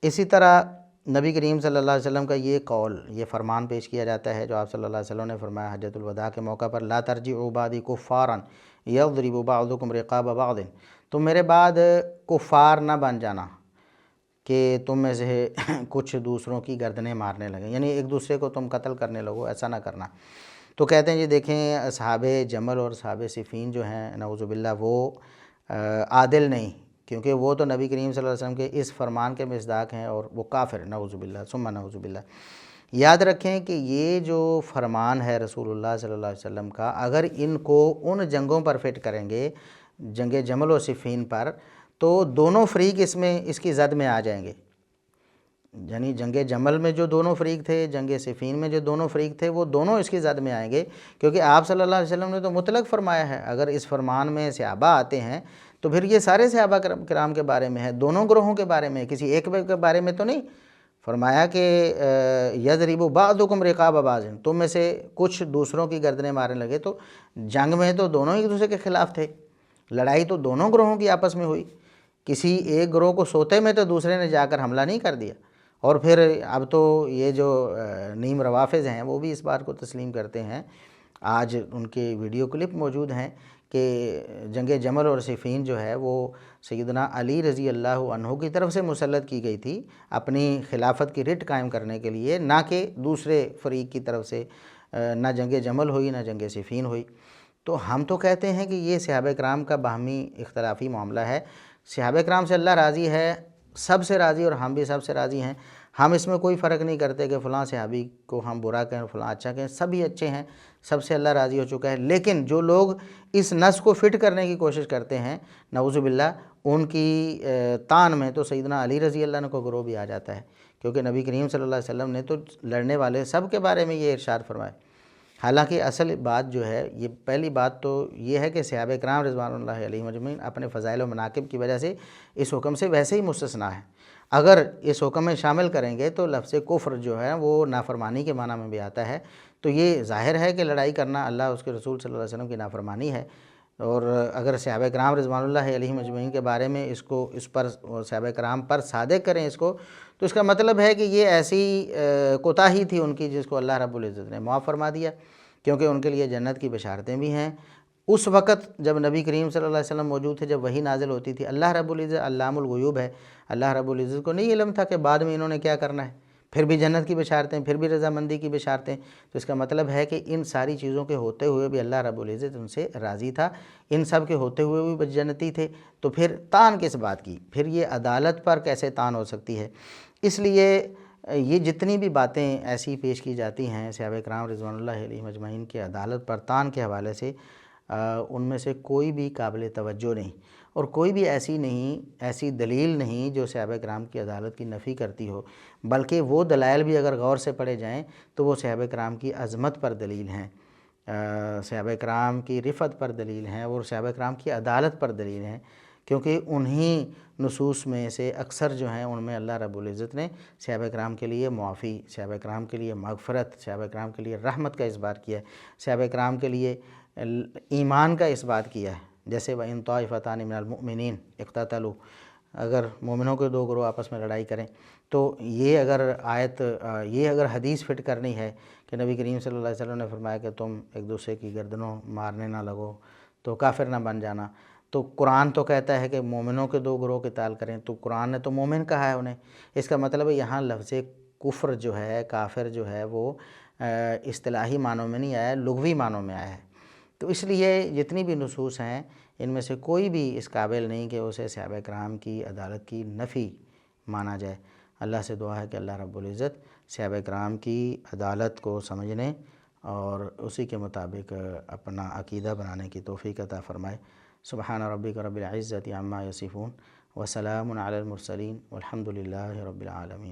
اسی طرح نبی کریم صلی اللہ علیہ وسلم کا یہ قول، یہ فرمان پیش کیا جاتا ہے جو آپ صلی اللہ علیہ وسلم نے فرمایا حجۃ الوداع کے موقع پر، لا ترجعوا بعدی کفارا یضرب بعضکم رقاب بعض، تم میرے بعد کفار نہ بن جانا کہ تم میں سے کچھ دوسروں کی گردنیں مارنے لگیں، یعنی ایک دوسرے کو تم قتل کرنے لگو، ایسا نہ کرنا۔ تو کہتے ہیں جی دیکھیں اصحاب جمل اور اصحاب صفین جو ہیں نعوذ باللہ وہ عادل نہیں، کیونکہ وہ تو نبی کریم صلی اللہ علیہ وسلم کے اس فرمان کے مصداق ہیں اور وہ کافر، نعوذ باللہ ثم نعوذ باللہ۔ یاد رکھیں کہ یہ جو فرمان ہے رسول اللہ صلی اللہ علیہ وسلم کا، اگر ان کو ان جنگوں پر فٹ کریں گے، جنگ جمل و صفین پر، تو دونوں فریق اس کی زد میں آ جائیں گے۔ یعنی جنگ جمل میں جو دونوں فریق تھے، جنگ صفین میں جو دونوں فریق تھے، وہ دونوں اس کی زد میں آئیں گے، کیونکہ آپ صلی اللہ علیہ وسلم نے تو مطلق فرمایا ہے اگر اس فرمان میں صحابہ آتے ہیں تو پھر یہ سارے صحابہ کرام کے بارے میں ہے، دونوں گروہوں کے بارے میں، کسی ایک کے بارے میں تو نہیں۔ فرمایا کہ یضرب بعضکم رقاب بعض، تم میں سے کچھ دوسروں کی گردنیں مارنے لگے، تو جنگ میں تو دونوں ایک دوسرے کے خلاف تھے، لڑائی تو دونوں گروہوں کی آپس میں ہوئی، کسی ایک گروہ کو سوتے میں تو دوسرے نے جا کر حملہ نہیں کر دیا۔ اور پھر اب تو یہ جو نیم روافظ ہیں وہ بھی اس بات کو تسلیم کرتے ہیں، آج ان کے ویڈیو کلپ موجود ہیں کہ جنگ جمل اور صفین جو ہے وہ سیدنا علی رضی اللہ عنہ کی طرف سے مسلط کی گئی تھی اپنی خلافت کی رٹ قائم کرنے کے لیے، نہ کہ دوسرے فریق کی طرف سے، نہ جنگ جمل ہوئی نہ جنگ صفین ہوئی۔ تو ہم تو کہتے ہیں کہ یہ صحابہ کرام کا باہمی اختلافی معاملہ ہے، صحابہ کرام سے اللہ راضی ہے، سب سے راضی، اور ہم بھی سب سے راضی ہیں۔ ہم اس میں کوئی فرق نہیں کرتے کہ فلاں صحابی کو ہم برا کہیں فلاں اچھا کہیں، سبھی اچھے ہیں، سب سے اللہ راضی ہو چکا ہے۔ لیکن جو لوگ اس نس کو فٹ کرنے کی کوشش کرتے ہیں نعوذ باللہ، ان کی تان میں تو سیدنا علی رضی اللہ عنہ کو گروہ بھی آ جاتا ہے، کیونکہ نبی کریم صلی اللہ علیہ وسلم نے تو لڑنے والے سب کے بارے میں یہ ارشاد فرمایا۔ حالانکہ اصل بات جو ہے، یہ پہلی بات تو یہ ہے کہ صحابہ کرام رضوان اللہ علیہم اجمعین اپنے فضائل و مناقب کی وجہ سے اس حکم سے ویسے ہی مستثنیٰ ہے۔ اگر اس حکم میں شامل کریں گے تو لفظ کفر جو ہے وہ نافرمانی کے معنی میں بھی آتا ہے، تو یہ ظاہر ہے کہ لڑائی کرنا اللہ اس کے رسول صلی اللہ علیہ وسلم کی نافرمانی ہے۔ اور اگر صحابہ کرام رضوان اللہ علیہم اجمعین کے بارے میں اس پر صحابہ کرام پر صادق کریں اس کو، تو اس کا مطلب ہے کہ یہ ایسی کوتاہی تھی ان کی جس کو اللہ رب العزت نے معاف فرما دیا، کیونکہ ان کے لیے جنت کی بشارتیں بھی ہیں۔ اس وقت جب نبی کریم صلی اللہ علیہ وسلم موجود تھے، جب وحی نازل ہوتی تھی، اللہ رب العزت علام الغیوب ہے، اللہ رب العزت کو نہیں علم تھا کہ بعد میں انہوں نے کیا کرنا ہے، پھر بھی جنت کی بشارتیں، پھر بھی رضامندی کی بشارتیں۔ تو اس کا مطلب ہے کہ ان ساری چیزوں کے ہوتے ہوئے بھی اللہ رب العزت ان سے راضی تھا، ان سب کے ہوتے ہوئے بھی جنتی تھے، تو پھر تان کس بات کی، پھر یہ عدالت پر کیسے تان ہو سکتی ہے؟ اس لیے یہ جتنی بھی باتیں ایسی پیش کی جاتی ہیں صحابہ کرام رضوان اللہ علیہم اجمعین کی عدالت پر تان کے حوالے سے، ان میں سے کوئی بھی قابل توجہ نہیں، اور کوئی بھی ایسی دلیل نہیں جو صحابہ کرام کی عدالت کی نفی کرتی ہو، بلکہ وہ دلائل بھی اگر غور سے پڑھے جائیں تو وہ صحابہ کرام کی عظمت پر دلیل ہیں، صحابہ کرام کی رفعت پر دلیل ہیں، اور صحابہ کرام کی عدالت پر دلیل ہیں، کیونکہ انہی نصوص میں سے اکثر جو ہیں ان میں اللہ رب العزت نے صحابہ کرام کے لیے معافی، صحابہ کرام کے لیے مغفرت، صحابہ کرام کے لیے رحمت کا اثبات کیا ہے، صحابہ کرام کے لیے ایمان کا اثبات کیا ہے۔ جیسے وَإِن طَائِفَتَانِ مِنَ الْمُؤْمِنِينَ اقْتَتَلُوا، اگر مومنوں کے دو گروہ آپس میں لڑائی کریں، تو یہ اگر حدیث فٹ کرنی ہے کہ نبی کریم صلی اللہ علیہ وسلم نے فرمایا کہ تم ایک دوسرے کی گردنوں مارنے نہ لگو تو کافر نہ بن جانا، تو قرآن تو کہتا ہے کہ مومنوں کے دو گروہ قتال کریں، تو قرآن نے تو مومن کہا ہے انہیں، اس کا مطلب ہے یہاں لفظ کفر جو ہے، کافر جو ہے، وہ اصطلاحی معنوں میں نہیں آیا، لغوی معنوں میں آیا ہے۔ تو اس لیے جتنی بھی نصوص ہیں ان میں سے کوئی بھی اس قابل نہیں کہ اسے صحابہ کرام کی عدالت کی نفی مانا جائے۔ اللہ سے دعا ہے کہ اللہ رب العزت صحابہ کرام کی عدالت کو سمجھنے اور اسی کے مطابق اپنا عقیدہ بنانے کی توفیق عطا فرمائے۔ سبحان ربک رب العزت عما یصفون وسلام علی المرسلین والحمد للہ رب العالمین۔